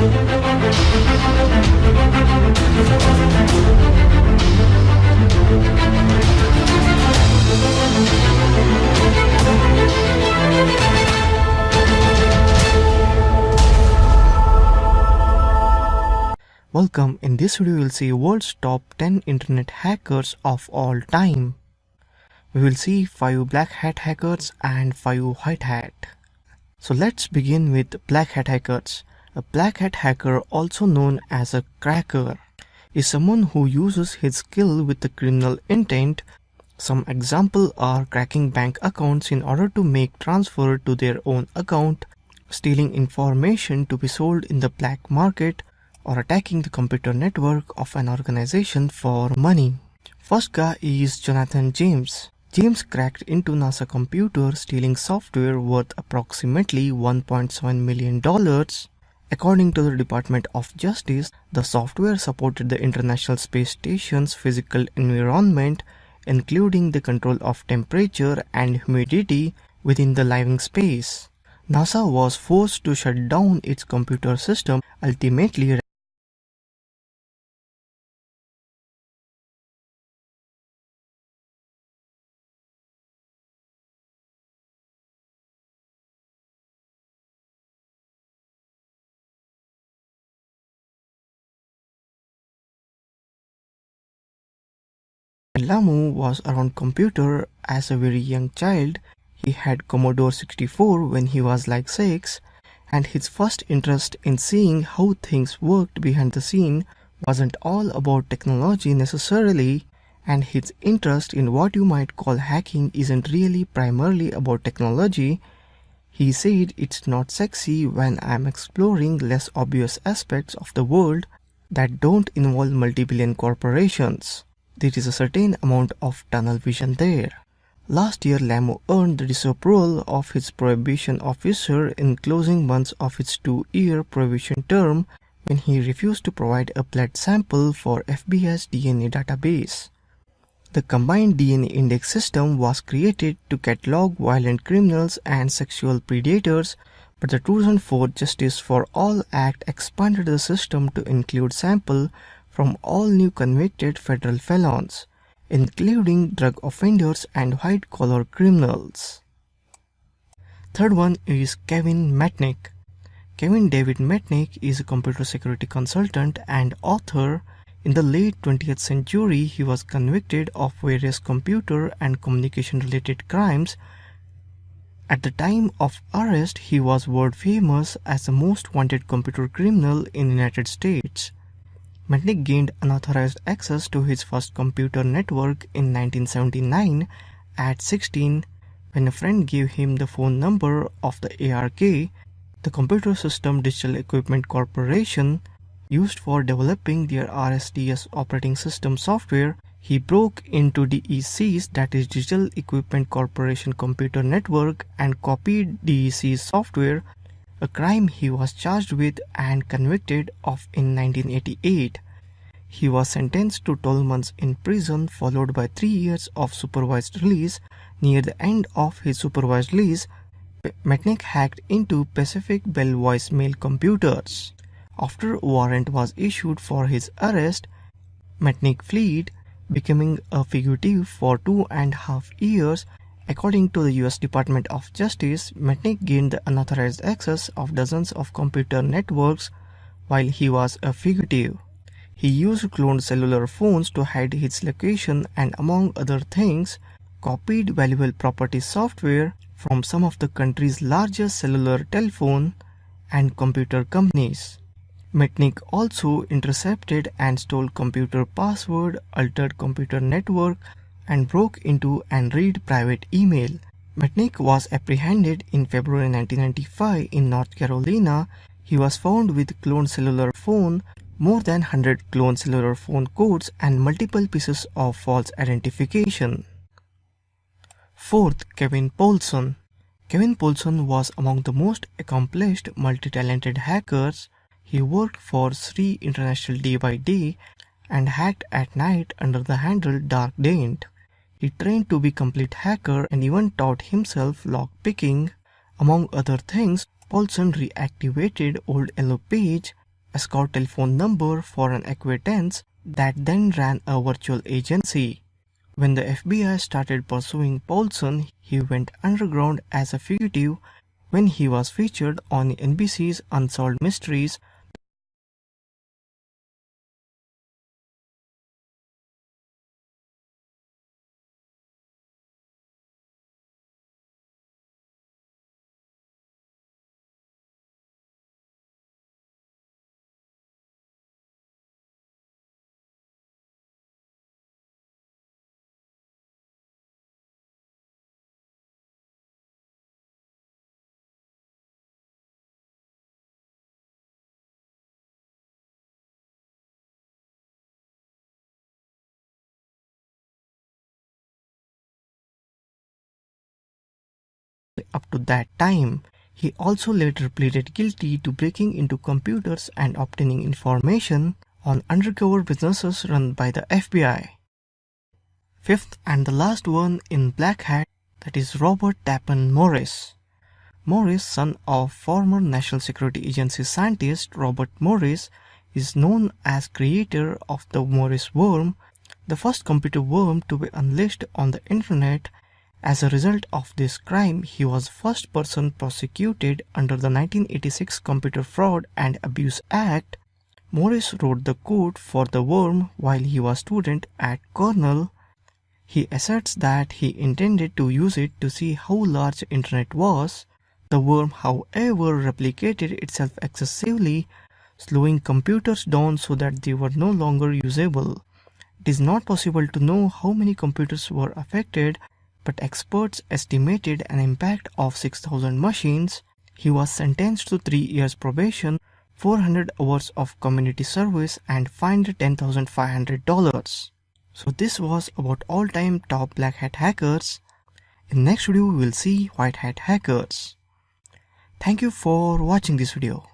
Welcome, in this video we will see world's top 10 internet hackers of all time. We will see 5 black hat hackers and 5 white hat. So let's begin with black hat hackers. A black hat hacker, also known as a cracker, is someone who uses his skill with a criminal intent. Some examples are cracking bank accounts in order to make transfer to their own account, stealing information to be sold in the black market, or attacking the computer network of an organization for money. First guy is Jonathan James. James cracked into NASA computer, stealing software worth approximately $1.7 million. According to the Department of Justice, the software supported the International Space Station's physical environment, including the control of temperature and humidity within the living space. NASA was forced to shut down its computer system, ultimately Lamu was around computer as a very young child. He had Commodore 64 when he was like 6, and his first interest in seeing how things worked behind the scene wasn't all about technology necessarily, and his interest in what you might call hacking isn't really primarily about technology. He said, "It's not sexy when I'm exploring less obvious aspects of the world that don't involve multi-billion corporations. There is a certain amount of tunnel vision there." Last year, Lamu earned the disapproval of his probation officer in closing months of his 2-year probation term when he refused to provide a blood sample for FBI's DNA database. The combined DNA index system was created to catalog violent criminals and sexual predators, but the 2004 Justice for All Act expanded the system to include samples from all new convicted federal felons, including drug offenders and white-collar criminals. Third one is Kevin Matnick. Kevin David Matnick is a computer security consultant and author. In the late 20th century, he was convicted of various computer and communication-related crimes. At the time of arrest, he was world famous as the most wanted computer criminal in the United States. Matnick gained unauthorized access to his first computer network in 1979 at 16 when a friend gave him the phone number of the ARK, the Computer System Digital Equipment Corporation, used for developing their RSDS operating system software. He broke into DEC's, that is Digital Equipment Corporation computer network, and copied DEC's software, a crime he was charged with and convicted of in 1988. He was sentenced to 12 months in prison, followed by 3 years of supervised release. Near the end of his supervised release, Matnick hacked into Pacific Bell voicemail computers. After a warrant was issued for his arrest, Matnick fled, becoming a fugitive for 2.5 years. According to the US Department of Justice, Matnick gained the unauthorized access of dozens of computer networks while he was a fugitive. He used cloned cellular phones to hide his location and, among other things, copied valuable property software from some of the country's largest cellular telephone and computer companies. Matnick also intercepted and stole computer password, altered computer network, and broke into and read private email. Matnick was apprehended in February 1995 in North Carolina. He was found with cloned cellular phone, more than 100 cloned cellular phone codes, and multiple pieces of false identification. Fourth, Kevin Poulson. Kevin Poulson was among the most accomplished, multi-talented hackers. He worked for SRI International day by day and hacked at night under the handle Dark Daint. He trained to be complete hacker and even taught himself lockpicking. Among other things, Poulson reactivated old yellow page, escort telephone number for an acquaintance that then ran a virtual agency. When the FBI started pursuing Paulson, he went underground as a fugitive. When he was featured on NBC's Unsolved Mysteries, up to that time, he also later pleaded guilty to breaking into computers and obtaining information on undercover businesses run by the FBI. Fifth and the last one in Black Hat, that is Robert Tappan Morris. Morris, son of former National Security Agency scientist Robert Morris, is known as creator of the Morris worm, the first computer worm to be unleashed on the internet. As a result of this crime, he was first person prosecuted under the 1986 Computer Fraud and Abuse Act. Morris wrote the code for the worm while he was student at Cornell. He asserts that he intended to use it to see how large the internet was. The worm, however, replicated itself excessively, slowing computers down so that they were no longer usable. It is not possible to know how many computers were affected, but experts estimated an impact of 6,000 machines. He was sentenced to 3 years probation, 400 hours of community service, and fined $10,500. So this was about all-time top Black Hat hackers. In next video we will see White Hat hackers. Thank you for watching this video.